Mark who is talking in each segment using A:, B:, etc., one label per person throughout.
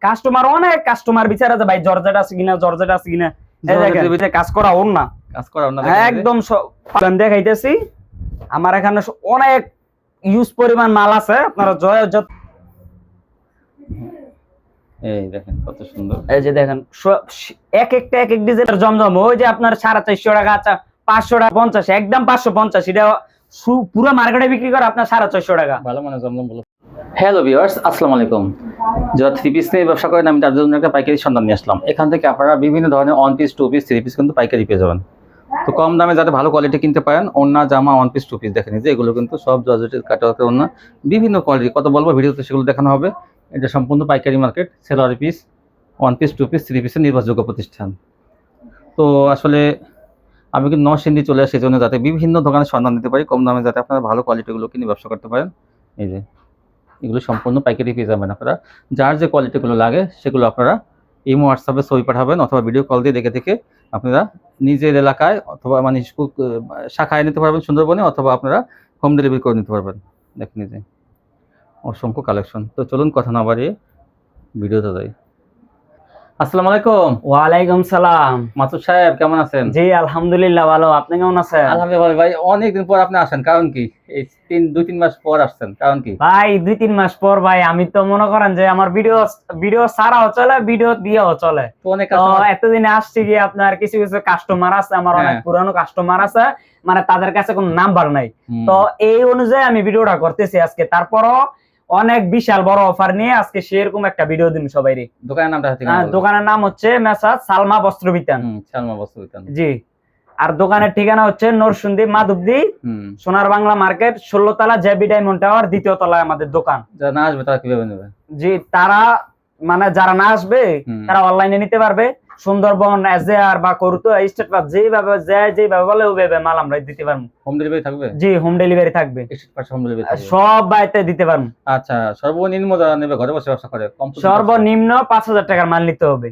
A: Customer অনেক customer বিচার আছে ভাই, জর্জেট আছে কিনা, জর্জেট আছে কিনা। এই দেখেন কাজ করা ওড়না,
B: কাজ করা ওড়না
A: একদম দেখাইতেছি। আমার এখানে অনেক ইউজ পরিমাণ মাল আছে, আপনারা
B: এই দেখেন কত সুন্দর।
A: এই যে দেখেন এক একটা এক এক ডিজাইনের জমজম, ওই যে আপনার 450 টাকা, আচ্ছা 500 টাকা 50, একদম 550, এটা পুরো মার্কেটে বিক্রি করে আপনার 450 টাকা।
B: ভালো মানে জমজম বলো। হ্যালো ভিউয়ার্স, আসসালামু আলাইকুম। যারা থ্রি পিস নিয়ে ব্যবসা করেন, আমি তাদের জন্য একটা পাইকারি সন্ধান নিয়ে আসলাম। এখান থেকে আপনারা বিভিন্ন ধরনের one piece, two piece, three piece কিন্তু পাইকারি পেয়ে যাবেন। তো কম দামে যাতে ভালো কোয়ালিটি কিনতে পারেন, ওড়না, জামা, ওয়ান পিস, টু পিস দেখেন যে এগুলো কিন্তু সব জর্জেটের কাটাতে ওড়না, বিভিন্ন কোয়ালিটি, কত বলবো ভিডিওতে সেগুলো দেখানো হবে। এটা সম্পূর্ণ পাইকারি মার্কেট, সেলারি piece, one piece, two piece, three পিসের নির্ভরযোগ্য প্রতিষ্ঠান। তো আসলে আমি কিন্তু নরসিংদী চলে আসি, এই জন্য যাতে বিভিন্ন দোকানের সন্ধান দিতে পারি কম দামে, যাতে আপনারা ভালো কোয়ালিটিগুলো কিনে ব্যবসা করতে পারেন। এই যে এগুলো সম্পূর্ণ পাইকারি পেয়ে যাবেন আপনারা। যার যে কোয়ালিটিগুলো লাগে সেগুলো আপনারা ইমো, হোয়াটসঅ্যাপে ছবি পাঠাবেন অথবা ভিডিও কল দিয়ে দেখে আপনারা নিজের এলাকায় অথবা মানে শাখায় নিতে পারবেন সুন্দরবনে, অথবা আপনারা হোম ডেলিভারি করে নিতে পারবেন। দেখেন এই যে অসংখ্য কালেকশন। তো চলুন কথা না বাড়িয়ে ভিডিওতে যাই। আসসালামু আলাইকুম।
A: ওয়ালাইকুম সালাম।
B: মাসুদ সাহেব কেমন আছেন?
A: জি আলহামদুলিল্লাহ ভালো, আপনি কেমন আছেন?
B: আলহামদুলিল্লাহ ভাই, অনেকদিন পর আপনি আসেন, কারণ কি? এই 2-3 মাস পর আসছেন, কারণ কি
A: ভাই? 2-3 মাস পর ভাই, আমি তো মনে করেন যে আমার ভিডিও ছাড়াও চলে, ভিডিও দিয়েও চলে।
B: তো অনেক
A: এতদিনে আসছি কি আপনার কিছু কিছু কাস্টমার আছে, আমার অনেক পুরানো কাস্টমার আছে, মানে তাদের কাছে কোনো নাম্বার নাই। তো এই অনুযায়ী আমি ভিডিওটা করতেছি আজকে। তারপরও অনেক বিশাল বড় অফার নিয়ে আজকে সেরকম একটা ভিডিও দিন সবাইরে।
B: দোকানের নামটা
A: দোকানের নাম হচ্ছে মেসাজ সালমা বস্ত্রবিতান।
B: সালমা বস্ত্রবিতান,
A: জি। আর দোকানের ঠিকানা হচ্ছে নরসিংদী মাধবদী সোনার বাংলা মার্কেট, 16 তলা জেবি ডায়মন্ড টাওয়ার, 2য় তলায় আমাদের দোকান।
B: যারা না আসবে তারা কিভাবে নেবে?
A: জি, তারা মানে যারা না আসবে তারা অনলাইনে নিতে পারবে। সুন্দরবন, এজেআর বা করতো স্টেট পাস, যেভাবে বলে ওইভাবে মাল আমরা দিতে পারবো।
B: হোম ডেলিভারি থাকবে? জি,
A: হোম ডেলিভারি থাকবে,
B: স্টেট পাস হোম ডেলিভারি থাকবে,
A: সব বাড়িতে দিতে পারবো।
B: আচ্ছা, সর্বনিম্ন যারা নেবে ঘরে বসে ব্যবসা করে
A: সর্বনিম্ন 5000 টাকার মাল নিতে হবে।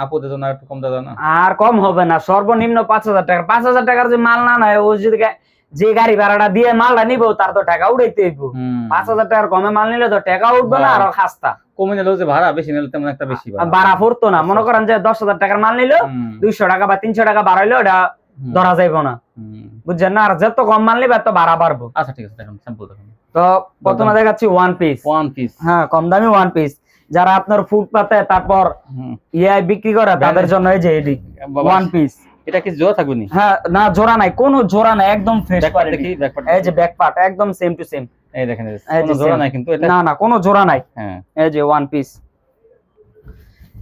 B: আপুদের জন্য একটু কম দাও না?
A: আর কম হবে না, সর্বনিম্ন 5000 টাকা। 5000 টাকার যে মাল না নেয়, ও যদি যে গাড়ি ভাড়াটা দিয়ে মালটা নিবো তার তো টাকা উঠাইতে হইব। 5000 টাকার কমে মাল নিলে তো টাকা উঠবে না, আরো খাস্তা।
B: কমে নিলেও যে ভাড়া, বেশি নিলে তেমন একটা বেশি
A: ভাড়া পড়তো না। মনে করেন যে 10000 টাকার মাল নিল, 200 টাকা বা 300 টাকা বাড়াইলো, এটা ধরা যাইবো না, বুঝছেন না? আর যত কম মাল নিবে তত ভাড়া বাড়বো।
B: আচ্ছা ঠিক আছে, দেখুন স্যাম্পল দেখুন।
A: তো প্রথমে দেখাচ্ছি ওয়ান পিস। হ্যাঁ, কম দামি ওয়ান পিস, যারা আপনার ফুটপাতে তারপর ইয়াই বিক্রি করে তাদের জন্য এই যে এডি ওয়ান পিস।
B: এটা কি জোড়া থাকবে নি?
A: হ্যাঁ, না জোড়া নাই, কোনো জোড়া নাই, একদম ফ্রেশ কোয়ালিটি। এই যে ব্যাক পার্ট একদম সেম টু সেম।
B: এই দেখেন, কোনো জোড়া নাই কিন্তু, এটা
A: না কোনো জোড়া নাই। হ্যাঁ, এই যে ওয়ান পিস,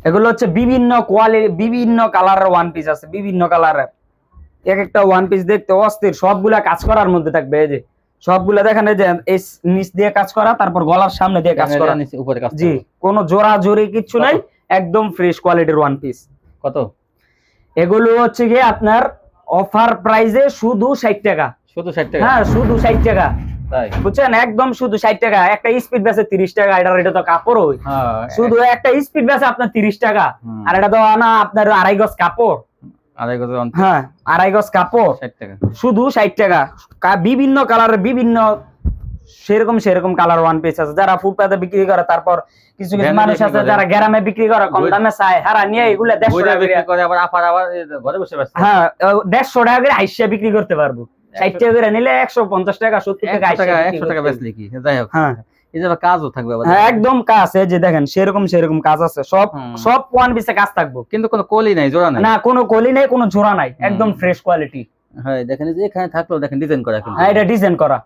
A: এগুলো হচ্ছে বিভিন্ন কোয়ালিটি, বিভিন্ন কালারের ওয়ান পিস আছে, বিভিন্ন কালারের। এক একটা ওয়ান পিস দেখতে অস্থির, সবগুলা কাজ করার মধ্যে থাকবে। এই যে সবগুলা দেখেন, এই যে এই নিচ দিয়ে কাজ করা, তারপর গলার সামনে দিয়ে কাজ করা, নিচে উপরে কাজ। জি, কোনো জোড়া জোড়ি কিচ্ছু নাই, একদম ফ্রেশ কোয়ালিটির ওয়ান পিস। কত? এগুলো হচ্ছে কি আপনার অফার প্রাইসে শুধু 60 টাকা। শুধু 60 টাকা? হ্যাঁ, শুধু 60 টাকা। তাই বুঝছেন, একদম শুধু 60 টাকা। একটা স্পিড বেসে 30 টাকা, এটা তো কাপড় হই। শুধু একটা স্পিড বেসে আপনার 30 টাকা, আর এটা তো না আপনার 2.5 গজ কাপড়। 2.5 গজ? হ্যাঁ, 2.5 গজ কাপড়, 60 টাকা, শুধু 60 টাকা। বিভিন্ন কালারের, বিভিন্ন সেরকম কালার ওয়ান পিস আছে। যারা ফুটপাতে বিক্রি করে, তারপর কিছু কিছু মানুষ আছে যারা গ্রামে বিক্রি করে, কম দামে চায়, হারা নিয়ে এগুলা 150 টাকা বিক্রি করে, আবার ঘরে বসে বেচে। হ্যাঁ, 150 টাকা করে আইসা বিক্রি করতে পারবো। 60 টাকা করে নিলে 150 টাকা, 70 টাকা, 100 টাকা বেচলে কি যাই হোক। হ্যাঁ, এই যে কাজও থাকবে, একদম কাজ। এই যে দেখেন সেরকম কাজ আছে, সব ওয়ান পিসে কাজ থাকবে, কিন্তু কোনো কলি নাই, জোড়া নাই। না, কোনো কলি নাই, কোনো জোড়া নাই, একদম ফ্রেশ কোয়ালিটি। হ্যাঁ, দেখেন যে এখানে থাকলো, দেখেন ডিজাইন করা, কিন্তু হ্যাঁ, এটা ডিজাইন করা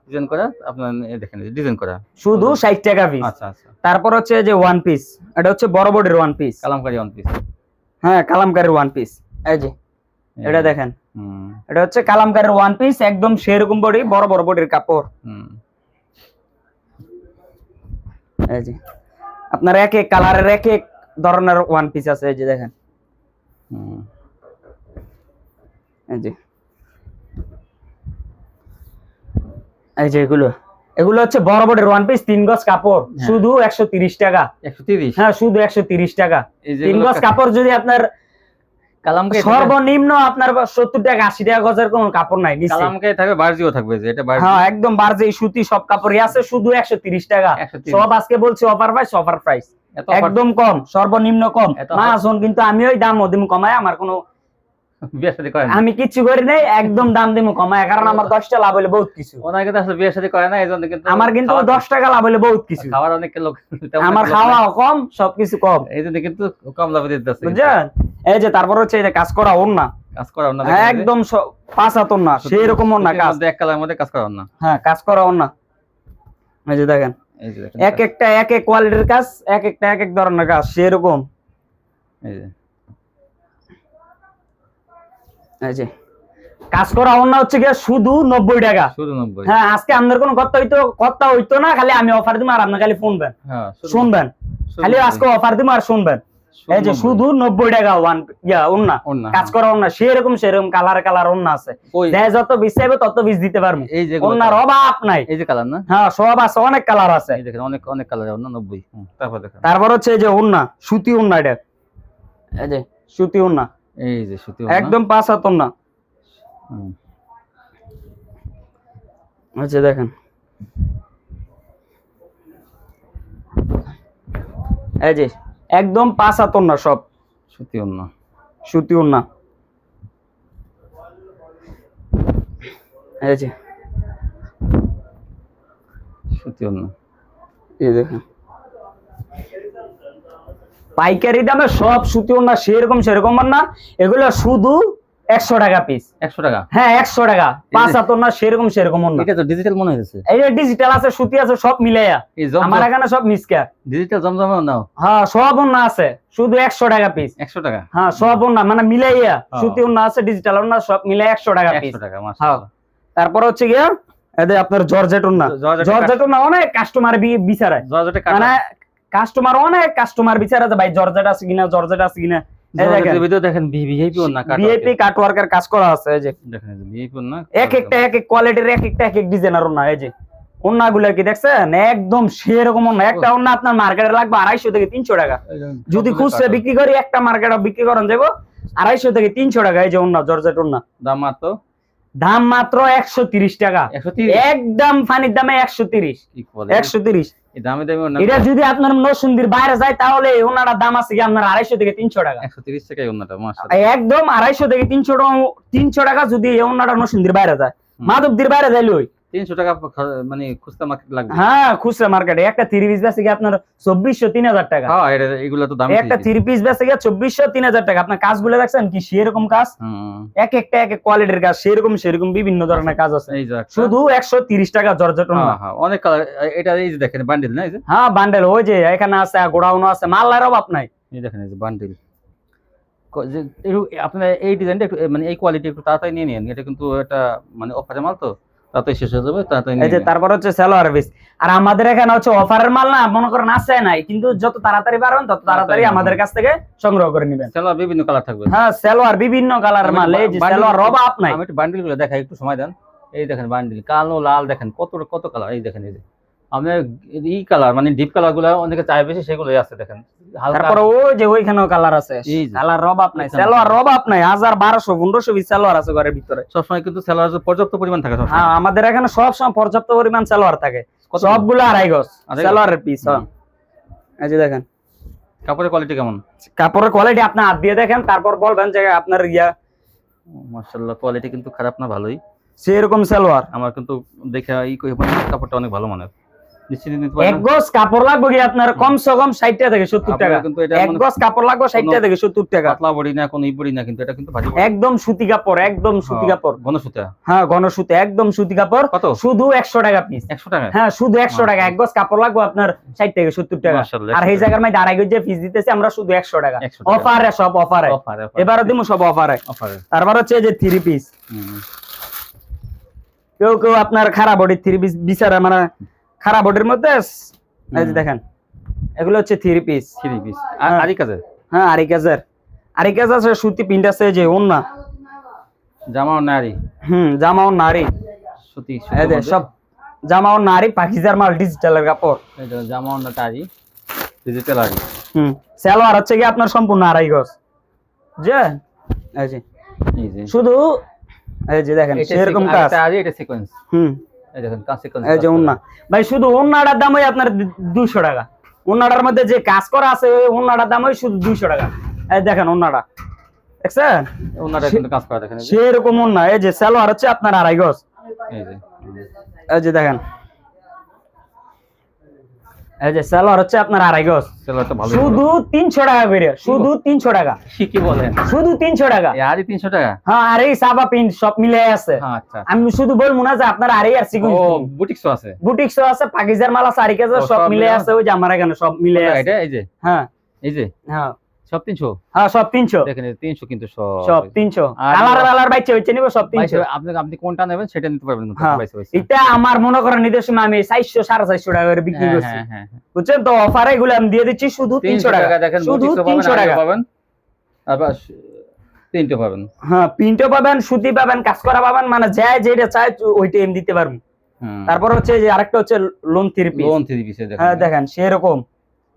A: আপনার, দেখেন ডিজাইন করা, শুধু 60 টাকা পিস। আচ্ছা আচ্ছা। তারপর হচ্ছে যে ওয়ান পিস, এটা হচ্ছে বড় বডির one piece, Kalamkari one piece. হ্যাঁ, কালামকারীর ওয়ান পিস। এই যে এটা দেখেন, এটা হচ্ছে কালামকারীর ওয়ান পিস, একদম সেরকম বডি, বড় বডির কাপড়। এই যে আপনার এক এক কালারের এক এক ধরনের ওয়ান পিস আছে। এই যে দেখেন, এই যে এগুলো হচ্ছে বড় বডির ওয়ান পিস, 3 গজ কাপড়, শুধু 130 টাকা। 130? হ্যাঁ, শুধু 130 টাকা। 3 গজ কাপড় যদি আপনার
B: কালামকে
A: সর্বনিম্ন আপনার 70 টাকা 80 টাকা গজের কোনো কাপড় নাই নিচে।
B: কালামকে থাকবে বার্জিও থাকবে, যে এটা বার্জি।
A: হ্যাঁ একদম বারজে সুতি সব কাপড়ই আছে, শুধু 130 টাকা।
B: 130
A: সব আজকে বলছি অফার প্রাইস, অফার প্রাইস
B: এত offer-
A: একদম কম, সর্বনিম্ন কম।
B: এত
A: না শুন, কিন্তু আমি ওই দাম ওদিম কমায়, আমার কোনো
B: বিয়ে শাদী করে না।
A: আমি কিচ্ছু করি নাই, একদম দাম দিমু কমায়, কারণ আমার 10 টাকা লাভ হইলে বহুত কিছু।
B: ওনার কিন্তু আসলে বিয়ে শাদী করে না, এইজন্য কিন্তু
A: আমার কিন্তু 10 টাকা লাভ হইলে বহুত কিছু।
B: খাবার অনেক লোক, তেমন
A: আমার
B: লোক
A: খাওয়াও
B: নাই।
A: কম, সবকিছু কম,
B: এইজন্য কিন্তু কম লাভে দিতেছে।
A: বুঝছেন? এই যে তারপর হচ্ছে এই যে কাজ করা ওন্না,
B: কাজ করা না
A: একদম 5 হাত ওন্না, সেই রকম ওন্না কাজ।
B: এক কালার মধ্যে কাজ করা না।
A: হ্যাঁ কাজ করা ওন্না, এই যে দেখেন
B: এই যে দেখেন,
A: এক একটা এক এক কোয়ালিটির কাজ, এক একটা এক এক ধরনের কাজ, সেরকম।
B: এই যে
A: এই যে কাজ করা ওন্না হচ্ছে গিয়ে শুধু 90 টাকা।
B: শুধু 90।
A: হ্যাঁ আজকে আপনার কোনো কথা হইতো না, খালি আমি অফার দিব আর আপনি খালি শুনবেন,
B: হ্যাঁ
A: শুনবেন খালি, আজকে অফার দিব আর শুনবেন। এই যে শুধু 90 টাকা ওন্না, কাজ করা ওন্না, সেরকম কালার ওন্না আছে, যে যত বিষ চাইবে তত বিষ দিতে পারবো,
B: এই যে
A: ওন্নার অভাব নাই।
B: এই যে কালার না,
A: হ্যাঁ সব আছে, অনেক কালার আছে।
B: এই দেখেন অনেক অনেক কালার ওন্না 90। তারপর দেখেন,
A: তারপর হচ্ছে এই যে ওন্না, সুতি ওন্না, এটা এই যে সুতি ওন্না,
B: এই যে সুতি
A: একদম 5 হাত ওন্না। আচ্ছা দেখেন, এই যে একদম 5 হাত ওন্না, সব
B: সুতি ওন্না,
A: সুতি ওন্না। এই যে
B: সুতি ওন্না,
A: এই দেখেন পাইকারি দামে সব সুতি ওন্না, সেরকম না, এগুলো শুধু 100 টাকা পিস।
B: 100 টাকা?
A: হ্যাঁ 100 টাকা, 5 হাত ওন্না, সেরকম ওন্না।
B: এটা তো ডিজিটাল মনে হয়েছে।
A: এই যে ডিজিটাল আছে, সুতি আছে, সব মিলাইয়া আমার এখানে সব মিক্সকা।
B: ডিজিটাল জমজমে নাও?
A: হ্যাঁ সব ওন্না আছে, শুধু 100 টাকা পিস।
B: 100 টাকা?
A: হ্যাঁ সব ওন্না মানে মিলাইয়া, সুতি ওন্না আছে, ডিজিটাল ওন্না, সব মিলাই 100 টাকা পিস।
B: 100 টাকা, মাশাআল্লাহ।
A: তারপর হচ্ছে গিয়া এই আপনার জর্জেট ওন্না, জর্জেট ওন্না অনেক কাস্টমার বিচারায়,
B: জর্জেটে
A: মানে কাস্টমার বিচারা যে ভাই জর্জেট আছে কিনা, জর্জেট আছে কিনা। এই দেখেন
B: ভিডিও দেখেন, ভিআইপি ওন্না,
A: ভিআইপি কাটওয়ার্কের কাজ করা আছে। এই যে
B: দেখেন ভিআইপি ওন্না,
A: এক একটা এক এক কোয়ালিটির, এক একটা এক এক ডিজাইনের ওন্না। এই যে ওন্নাগুলো কি দেখছেন, একদম সেরকম ওন্না। একটা ওন্না আপনার মার্কেটে লাগবে 250 থেকে 300 টাকা, যদি খুচরা বিক্রি করি, একটা মার্কেটে বিক্রি করেন যাবো 250 থেকে 300 টাকা। এই যে ওন্না, জর্জেট ওন্না, দাম মাত্র 130 টাকা, একদম ফানির দামে 130। 130 এটা যদি আপনার নরসিংদীর বাইরে যায়, তাহলে এই ওন্নাটার দাম আছে কি আপনার 250 থেকে 300 টাকা।
B: 130 টাকা এই ওন্নাটা, মাশাআল্লাহ,
A: একদম 250 থেকে 300 টাকা যদি এই ওন্নাটা নরসিংদীর বাইরে যায়। মাধবদীর বাইরে যাইলে
B: 300 টাকা মানে খুচরা মার্কেট লাগবে।
A: হ্যাঁ খুচরা মার্কেটে একটা 3 পিস বেচে কি আপনার 2400-3000 টাকা।
B: হ্যাঁ এগুলো তো দাম,
A: একটা 3 পিস বেচে কি 2400-3000 টাকা। আপনার কাজগুলো দেখছেন কি সেরকম কাজ, এক একটা এক এক কোয়ালিটির কাজ, সেরকম বিভিন্ন ধরনের কাজ আছে। শুধু 130 টাকা জর্জেট ওন্না।
B: হ্যাঁ অনেক কালার। এটা এই যে দেখেন বান্ডিল না, এই যে
A: হ্যাঁ বান্ডেল, ওই যে এখানে আছে, গোডাউন আছে, মালের অভাব নাই।
B: এই দেখেন এই যে বান্ডিল। আপনার এই ডিজাইনটা একটু মানে এই কোয়ালিটি একটু তাড়াতাড়ি নিয়ে নিন, এটা কিন্তু এটা মানে অফারের মাল, তো তাড়াতাড়ি শেষ হয়ে যাবে, তাড়াতাড়ি নিয়ে
A: এই যে তারপর হচ্ছে সালোয়ার পিস। আর আমাদের এখানে হচ্ছে অফারের মাল না, মনে করেন আছে নাই, কিন্তু যত তাড়াতাড়ি পারবেন তত তাড়াতাড়ি আমাদের কাছ থেকে সংগ্রহ করে নেবেন।
B: সালোয়ার বিভিন্ন কালার থাকবে।
A: হ্যাঁ সালোয়ার বিভিন্ন কালারের মাল, এই যে সালোয়ার অভাব নাই।
B: আমি একটু বান্ডিলগুলো দেখাই, একটু সময় দেন। এই দেখেন বান্ডিল, কালো লাল, দেখেন কত কত কালার। এই দেখেন এই যে আপনার এই কালার মানে ডিপ কালার গুলো অনেকে চাই বেশি, সেগুলোই আছে দেখেন।
A: তারপর ওই যে ওইখানেও কালার আছে, কালার অভাব নাই, সালোয়ার অভাব নাই। 1000 1200 1500 পিস সালোয়ার আছে ঘরের ভিতরে।
B: সবসময় কিন্তু সালোয়ার পর্যাপ্ত পরিমাণ থাকে।
A: হ্যাঁ আমাদের এখানে সবসময় পর্যাপ্ত পরিমাণ সালোয়ার থাকে, সবগুলো 2.5 গজ সালোয়ারের পিস। হ্যাঁ এই যে দেখেন
B: কাপড়ের কোয়ালিটি কেমন,
A: কাপড়ের কোয়ালিটি আপনি হাত দিয়ে দেখেন, তারপর বলবেন যে আপনার
B: মাশাআল্লাহ কোয়ালিটি কিন্তু খারাপ না, ভালোই।
A: সেরকম সালোয়ার
B: আমার কিন্তু দেখে এই কাপড়টা অনেক ভালো মানের।
A: এক গজ কাপড় লাগবে কি আপনার কমসে কম 60 টাকা থেকে 70 টাকা। এক গজ কাপড় লাগবে 60 টাকা থেকে 70 টাকা।
B: পাতলা বডি না, কোনো বডি না, কিন্তু এটা কিন্তু ভারী
A: একদম সুতি কাপড়, একদম সুতি কাপড়,
B: ঘন সুতা।
A: হ্যাঁ ঘন সুতি, একদম সুতি কাপড়।
B: কত?
A: শুধু 100 টাকা পিস।
B: 100 টাকা?
A: হ্যাঁ শুধু 100 টাকা। এক গজ কাপড় লাগবে আপনার 60 থেকে 70 টাকা। আর এই জায়গার মধ্যে 2.5 গজ যে পিস দিতেছি আমরা শুধু 100 টাকা। অফারে, সব অফারে, এবারে দিমু সব অফারে। তারপর হচ্ছে যে 3 পিস, কেউ আপনার খারাপ বডি 3 পিস বিচারে, মানে খারাপ বডির মধ্যে এই যে দেখেন এগুলো হচ্ছে 3 পিস।
B: আর আরি কাজের?
A: হ্যাঁ আরি কাজ আছে, সুতি প্রিন্ট আছে। যে ওন্না
B: জামাও নারী,
A: জামাও নারী,
B: সুতি
A: এই যে সব জামাও নারী, পাকিজার মাল, ডিজিটালের কাপড়।
B: এই যে জামাও নারী, ডিজিটাল আরি।
A: সালোয়ার হচ্ছে কি আপনার সম্পূর্ণ 2.5 গজ, যে এই যে
B: এই যে
A: শুধু এই যে দেখেন সেরকম কাজ।
B: আর এটা সিকোয়েন্স।
A: হুম,
B: এই দেখেন কাজ সিকোয়েন্স।
A: এই যে ওন্না ভাই, শুধু ওন্নাটার দাম ওই আপনার 200 টাকা। ওন্নাটার মধ্যে যে কাজ করা আছে ওই ওন্নাটার দাম ওই শুধু 200 টাকা। এই দেখেন ওন্নাটা, দেখছেন?
B: ওনারা কিন্তু কাজ করা দেখেন। এই যে
A: সেরকম ওন্না। এই যে সালোয়ার হচ্ছে আপনার 2.5 গজ।
B: এই যে
A: এই যে দেখেন, এই যে সালোয়ার হচ্ছে আপনার 2.5 গজ,
B: চলো তো ভালো।
A: শুধু 300 টাকা করে, শুধু 300 টাকা,
B: কি বলেন?
A: শুধু 300 টাকা।
B: এই আরই 300 টাকা?
A: হ্যাঁ, আর এই সাবা প্রিন্ট সব মিলে আছে।
B: হ্যাঁ আচ্ছা।
A: আমি শুধু বলবো না যে আপনার আরই আর
B: ও
A: সিকোয়েন্স
B: বুটিক্সও আছে।
A: বুটিক্সও আছে, পাকিজার মাল আছে, আরিকাজ
B: ও,
A: সব
B: সব
A: মিলে
B: মিলে
A: আছে। ওই যে আমার এখানে সব মিলে আছে।
B: এটা এই যে
A: হ্যাঁ
B: এই যে
A: হ্যাঁ
B: সব 300।
A: হ্যাঁ, সব 300।
B: দেখেন এই 300 কিন্তু সব
A: সব 300।
B: আর
A: কালার বাইচে হইছে নিব সব 300।
B: আপনি আপনি কোনটা নেবেন সেটা নিতে পারবেন কিন্তু
A: হ্যাঁ,
B: পয়সা পয়সা।
A: এটা আমার মনে করেন ঈদের সময় আমি 400 450 টাকা করে বিক্রি
B: হ্যাঁ
A: করছি,
B: হ্যাঁ হ্যাঁ হ্যাঁ।
A: বুঝছেন তো? অফারে এগুলো আমি দিয়ে দিচ্ছি শুধু 300 টাকা।
B: দেখেন
A: শুধু
B: বুটিক্সও
A: 300
B: পাবেন,
A: টাকা
B: আরও পাবেন, আবার প্রিন্টও পাবেন।
A: হ্যাঁ, প্রিন্টও পাবেন, সুতি পাবেন, কাজ করা পাবেন, মানে যেটা চাই ওইটা এম দিতে পারবো।
B: হুম।
A: তারপর হচ্ছে যে আরেকটা হচ্ছে লোন 3 পিস।
B: লোন 3 পিসে দেখেন।
A: হ্যাঁ দেখেন সেরকম।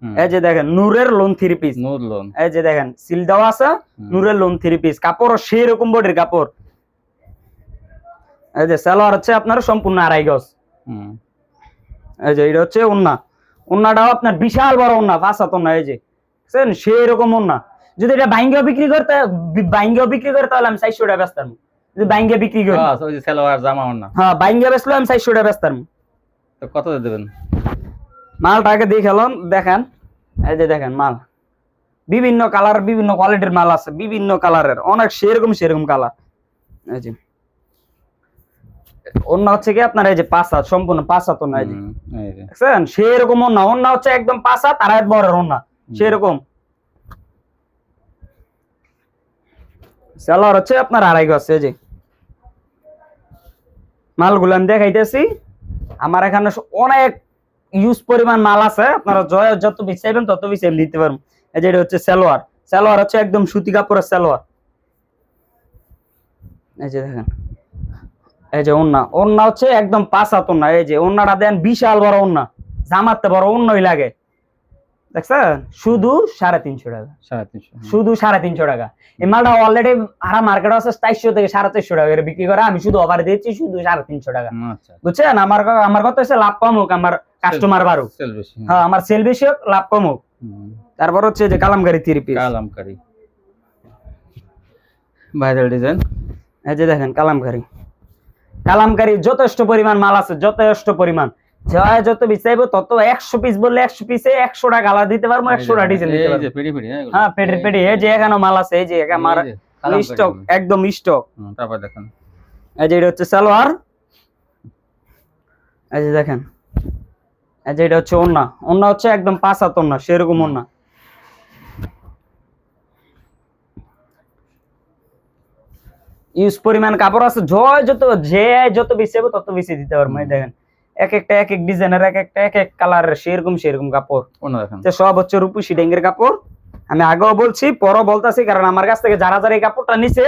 B: হুম।
A: এই যে দেখেন নূরের লোন 3 পিস।
B: নূর লোন।
A: এই যে দেখেন সিল দেওয়া আছে, নূরের লোন 3 পিস, কাপড়ও সেরকম বডির কাপড়। এই যে সালোয়ার হচ্ছে আপনার সম্পূর্ণ 2.5 গজ।
B: হুম।
A: এই যে এটা হচ্ছে ওন্না, ওন্নাটাও আপনার বিশাল বড় ওন্না, 5 হাত ওন্না। এই যে দেখছেন সেরকম ওন্না। যদি এটা বাইঙ্গা বিক্রি করতে তাহলে আমি 400 টাকা বেচতাম। যদি বাইঙ্গা বিক্রি করি,
B: বাস ওই যে সালোয়ার জামা ওন্না।
A: হ্যাঁ বাইঙ্গা বেচলে আমি 400 টাকা বেচতাম।
B: তো কত দেবেন?
A: মালটাকে দেখালাম, দেখেন এই যে দেখেন মাল বিভিন্ন কালার, বিভিন্ন কোয়ালিটির মাল আছে, বিভিন্ন কালারের, অনেক সেরকম কালার। এই যে অন্য হচ্ছে কি আপনার এই যে 5 হাত, সম্পূর্ণ 5 হাত ওন্না। এই যে
B: এই যে
A: দেখছেন সেরকম ওন্না, ওন্না হচ্ছে একদম 5 হাত আর এক বড় ওন্না সেরকম। সালোয়ার হচ্ছে আপনার 2.5 গজ। এই যে মালগুলো আমি দেখাইতেছি, আমার এখানে অনেক ইউজ পরিমাণ মাল আছে, আপনারা যত পিস চাইবেন তত পিস নিতে পারবেন। এই যে এটা হচ্ছে সালোয়ার, সালোয়ার হচ্ছে একদম সুতি কাপড়ের সালোয়ার। এই যে দেখেন, এই যে ওন্না, ওন্না হচ্ছে একদম 5 হাত ওন্না। এই যে ওন্নাটা দেন বিশাল বড় ওন্না, জামাতে বড় ওন্নাই লাগে, দেখছেন? শুধু 350 টাকা,
B: 350।
A: শুধু 350 টাকা। এই মালটা অলরেডি আরা মার্কেট আছে 400 থেকে 450 টাকা করে বিক্রি করে, আমি শুধু অফারে দিচ্ছি শুধু 350 টাকা।
B: আচ্ছা
A: বুঝছেন? আমার কথা হচ্ছে লাভ কম হোক, আমার কাস্টমার বাড়ুক।
B: সেল বেশি।
A: হ্যাঁ, আমার সেল বেশি হোক, লাভ কম হোক। তারপর হচ্ছে যে Kalamkari 3 piece.
B: Kalamkari viral design.
A: এই যে দেখেন কালামকারী, কালামকারী যথেষ্ট পরিমাণ মাল আছে, যথেষ্ট পরিমাণ। যত পিস চাইবো তত, 100 পিস বললে 100 পিসে 100 টাকা কালার দিতে পারবো, 100 টা ডিজাইন দিতে
B: এই
A: পারবো।
B: যে পেডি পেডি
A: হ্যাঁ, পেডি। এই যে এখানে মাল আছে, এই যে আমার স্টক, একদম স্টক।
B: তারপর দেখেন
A: এই যে এটা হচ্ছে সালোয়ার। এই যে দেখেন, এই যে এটা হচ্ছে ওন্না, ওন্না হচ্ছে একদম 5 হাত ওন্না, সেরকম ওন্না। ইউজ পরিমাণ কাপড় আছে, যত বেশি হবে তত বেশি দিতে পারবো। এই দেখেন এক একটা এক এক ডিজাইনের, এক একটা এক এক কালারের সেরকম কাপড়।
B: কোন দেখেন
A: সব হচ্ছে রূপসী ডেঙ্গের কাপড়। আমি আগেও বলছি, পরও বলতাছি, কারণ আমার কাছ থেকে যারা এই কাপড়টা নিছে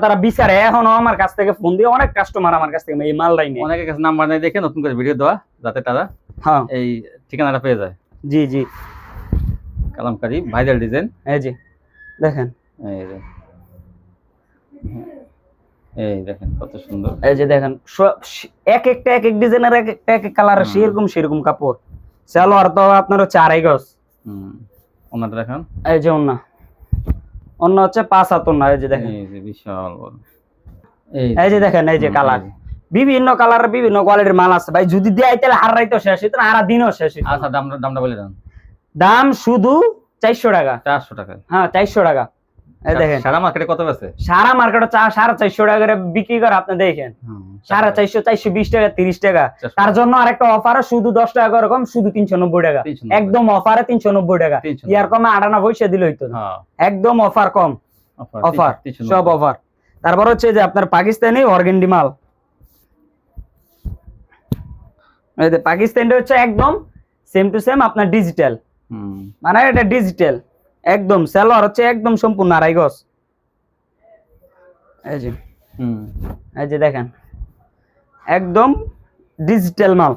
A: তারা বিচারে, এখনো আমার কাছ থেকে ফোন দিয়ে অনেক কাস্টমার আমার কাছ থেকে এই মালটাই নিয়ে।
B: অনেকের কাছে নাম্বার নাই দেখে নতুন করে ভিডিও দেওয়া, যাতে তারা
A: হ্যাঁ
B: এই ঠিকানাটা পেয়ে যায়।
A: জি
B: কালামকারী ভাইরাল ডিজাইন।
A: এই যে দেখেন,
B: এই যে এই দেখেন কত সুন্দর।
A: এই যে দেখেন এক একটা এক এক ডিজাইনের, এক একটা এক এক কালারের সেরকম কাপড়। সালোয়ার তো আপনার হচ্ছে 2.5 গজ।
B: ওনাটা দেখেন,
A: এই যে অন্য হচ্ছে 5 হাত ওন্না। এই যে দেখেন,
B: এই যে বিশাল বড়।
A: এই যে দেখেন, এই যে কালার, বিভিন্ন কালারের বিভিন্ন কোয়ালিটির মাল আছে ভাই। যদি দেয় তাহলে হারাইতো শেষ হইতো না, হারা দিনও শেষ হইতো।
B: আচ্ছা দামটা বলে দেন।
A: দাম শুধু 400 টাকা।
B: 400 টাকা?
A: হ্যাঁ 400 টাকা। এই দেখেন
B: সারা মার্কেটে কত আছে?
A: সারা মার্কেটে 450 টাকা করে বিক্রি করে, আপনি দেখেন 450, 420 টাকা, 30 টাকা। তার জন্য আরেকটা অফার, শুধু 10 টাকা করে কম, শুধু 390 টাকা। একদম অফারে 390 টাকা। ইয়ার কমে 98 পয়সা দিলে হইতো না। একদম অফার কম, অফার, সব অফার। তারপর হচ্ছে যে আপনার পাকিস্তানি অর্গেন্ডি মাল। এই যে পাকিস্তানটা হচ্ছে একদম সেম টু সেম আপনার ডিজিটাল, মানে এটা ডিজিটাল একদম। সালোয়ার হচ্ছে একদম সম্পূর্ণ 2.5 গজ। এই যে দেখেন একদম ডিজিটাল মাল।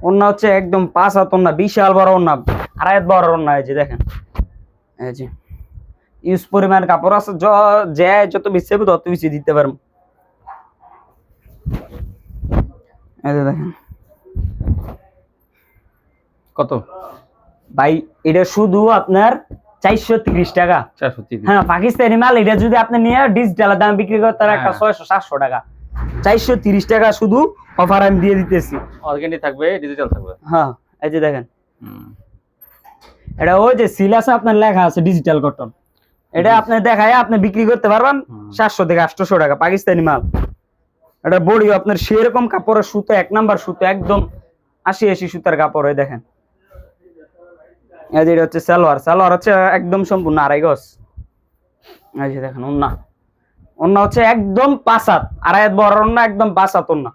A: ওন্না হচ্ছে একদম 5 হাত ওন্না, বিশাল বড় ওন্না, 2.5 বড় ওন্না। এই যে দেখেন, এই যে ইউজ পরিমাণ কাপড় আছে, যে যত বেশি চাইবো তত বেশি দিতে পারবো। এই যে দেখেন
B: কত
A: ভাই, এটা শুধু আপনার 430 টাকা।
B: 430?
A: হ্যাঁ, পাকিস্তানি মাল। এটা যদি আপনি নিয়ে ডিজিটাল দাম বিক্রি করতে একটা 600-700 টাকা, 430 টাকা শুধু অফার আমি দিয়ে দিতেছি।
B: অর্গানিক থাকবে, ডিজিটাল থাকবে।
A: হ্যাঁ, এই যে দেখেন এটা ওই যে সিল আছে আপনার লেখা আছে ডিজিটাল কটন। এটা আপনি দেখায় আপনি বিক্রি করতে পারবেন 700 থেকে 800 টাকা, পাকিস্তানি মাল। এটা বডি আপনার সেরকম কাপড়ের সুতো, 1 নাম্বার সুতো, একদম 80 সুতার কাপড়। এই দেখেন, এই যে এটা হচ্ছে সালোয়ার। সালোয়ার হচ্ছে একদম সম্পূর্ণ আড়াই গজ। এই যে দেখেন ওন্না, ওন্না হচ্ছে একদম 5 হাত, আড়াই হাত বড় ওন্না, একদম 5 হাত ওন্না।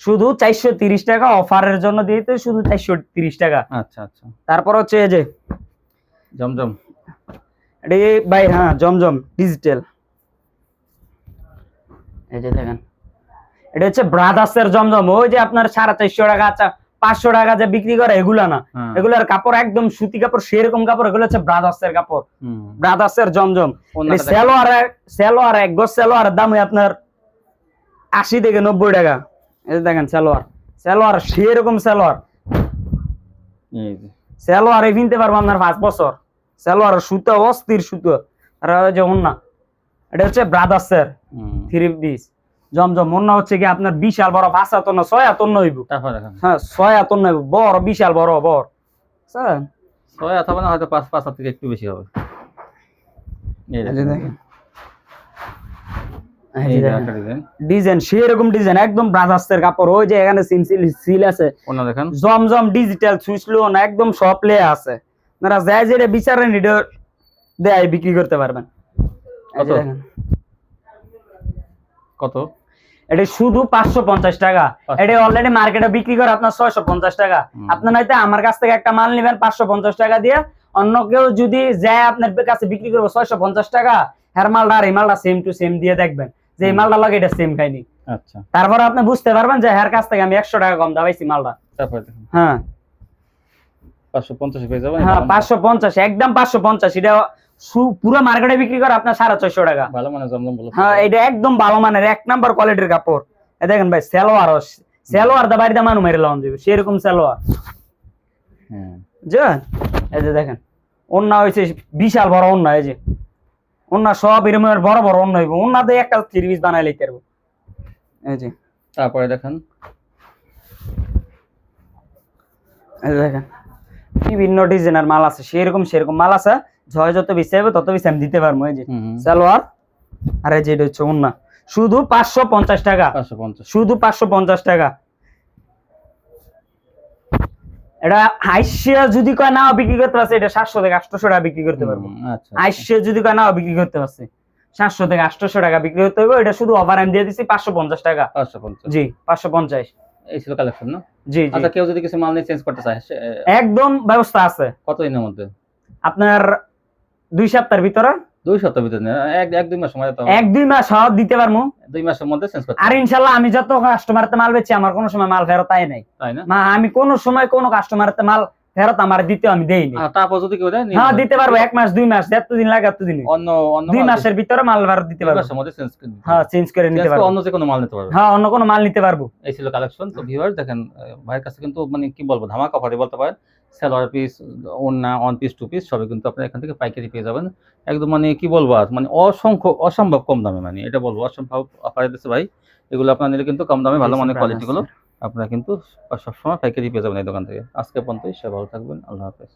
A: শুধু 430 টাকা অফারের জন্য দিতে, শুধু 430 টাকা।
B: আচ্ছা আচ্ছা।
A: তারপর হচ্ছে এই যে
B: জমজম,
A: এটা ভাই, হ্যাঁ জমজম ডিজিটাল। এই যে দেখেন এটা হচ্ছে ব্রাদার্সের জমজম। ওই যে আপনার 450 টাকা, আচ্ছা 500 টাকা যে বিক্রি করে এগুলা না, এগুলার কাপড় একদম সুতি কাপড়, সেরকম কাপড়। এগুলো হচ্ছে ব্রাদার্সের কাপড়, ব্রাদার্সের জমজম। সালোয়ার এক গজ সালোয়ারের দাম আপনার 80 থেকে 90 টাকা। এই যে দেখেন সালোয়ার, সালোয়ার সেরকম সালোয়ার, সালোয়ার কিনতে পারবো আপনার 5 বছর। সালোয়ার সুতো অস্থির সুতো। আর ওই যে ওন্না, এটা হচ্ছে ব্রাদার্সের 3 পিস জমজম। ওন্না হচ্ছে কি আপনার বিশাল বড়, 5 হাত না 6 হাত হইব। হ্যাঁ 6 হাত হইব, বড়, বিশাল বড় বড়। স্যার
B: 6 হাত হবে না, হয়তো 5 হাত থেকে একটু বেশি হবে।
A: ডিজাইন সেরকম ডিজাইন, একদম ব্রাদার্সের কাপড়। ওই যে এখানে সিল আছে,
B: ওন্না দেখেন
A: জমজম ডিজিটাল সুইচ লোন, একদম সব প্লে আছে। আপনারা যাই যেটা বিচারেন এটা দেয় বিক্রি করতে পারবেন।
B: কত?
A: এটা শুধু 550 টাকা। এটা অলরেডি মার্কেটে বিক্রি করে আপনার 650 টাকা। আপনার হয়তো আমার কাছ থেকে একটা মাল নেবেন 550 টাকা দিয়ে, অন্য কেউ যদি যায় আপনার কাছে বিক্রি করবো 650 টাকা, হের মালটা আর এই মালটা সেম টু সেম দিয়ে দেখবেন যে এই মালটা লাগে এটা সেম খাইনি।
B: আচ্ছা,
A: তারপর আপনি বুঝতে পারবেন যে হের কাছ থেকে আমি 100 টাকা কম দাবাইছি মালটা।
B: তারপর
A: হ্যাঁ
B: 550 পেয়ে যাবেন।
A: হ্যাঁ 550, একদম 550। এটা পুরো মার্কেটে বিক্রি করে আপনার 450 টাকা।
B: ভালো মানের জমজম বলো।
A: হ্যাঁ এটা একদম ভালো মানের, 1 নাম্বার কোয়ালিটির কাপড়। এই দেখেন ভাই, সালোয়ার দা বাড়িতে মানু মেরে লাউন যাবে সেরকম সালোয়ার। হ্যাঁ এই যে দেখেন ওন্না হইছে বিশাল বড় ওন্না। এই যে ওন্না সব এরকমের বড় বড় ওন্না হইব। ওন্নাতে একটা 3 পিস বানাই লইতে পারবো। এই যে
B: তারপরে দেখেন,
A: এই দেখেন বিভিন্ন ডিজাইনের মাল আছে, সেরকম মাল আছে। যত বেশি হবে তত বেশি আমি দিতে পারবো। এই যে সালোয়ার, আর এই যে এটা হচ্ছে ওন্না, শুধু 550 টাকা।
B: 550,
A: শুধু 550 টাকা। এটা আইসিয়া যদি কয় না বিক্রি করতে পারছে, এটা 700 থেকে 800 টাকা বিক্রি করতে পারবো।
B: আচ্ছা,
A: আইসিয়া যদি কয় না বিক্রি করতে পারছে 700 থেকে 800 টাকা বিক্রি করতে হবে। এটা শুধু অফার আমি দিয়ে দিচ্ছি 550 টাকা।
B: 550,
A: জি 550।
B: এই ছিল কালেকশন না?
A: জি।
B: আচ্ছা, কেউ যদি কিছু মাল নিয়ে চেঞ্জ করতে চায়
A: একদম ব্যবস্থা আছে।
B: কত দিনের মধ্যে?
A: আপনার 2 সপ্তাহের ভিতরে।
B: 2 সপ্তাহের ভিতরে না, 1-2 মাস সময় তো?
A: 1-2 মাস সব দিতে পারবো।
B: 2 মাসের মধ্যে চেঞ্জ করতে।
A: আর ইনশাআল্লাহ আমি যত কাস্টমারতে মাল বেচছি আমার কোনো সময় মাল ফেরত আয় নাই।
B: তাই না?
A: আমি কোনো সময় কোনো কাস্টমারতে মাল ফেরত আমার দিতে আমি দেইনি।
B: তারপর যদি কেউ দেয়,
A: হ্যাঁ দিতে পারবো। 1 মাস 2 মাস, যতদিন লাগে ততদিন।
B: অন্য
A: 2 মাসের ভিতরে মাল ফেরত দিতে পারবো।
B: 2 মাসের মধ্যে চেঞ্জ করে।
A: হ্যাঁ চেঞ্জ করে নিতে পারবো।
B: অন্য যে কোনো মাল নিতে পারবো।
A: হ্যাঁ অন্য কোনো মাল নিতে পারবো।
B: এই ছিল কালেকশন। তো ভিউয়ার দেখেন, ভাইয়ের কাছে কিন্তু মানে কি বলবো, ধামাকা অফারই বলতে পারেন। সালোয়ার পিস, ওন্না, 1 পিস 2 পিস সবই কিন্তু আপনারা এখান থেকে পাইকারি পেয়ে যাবেন। একদম মানে কি বলবো, আর মানে অসম্ভব কম দামে, মানে এটা বলবো অসম্ভব অফারে দিচ্ছে ভাই। এগুলো আপনারা নিলে কিন্তু কম দামে ভালো মানের কোয়ালিটি গুলো আপনারা কিন্তু সবসময় পাইকারি পেয়ে যাবেন এই দোকান থেকে। আজকে পর্যন্তই, সবাই ভালো থাকবেন। আল্লাহ হাফেজ।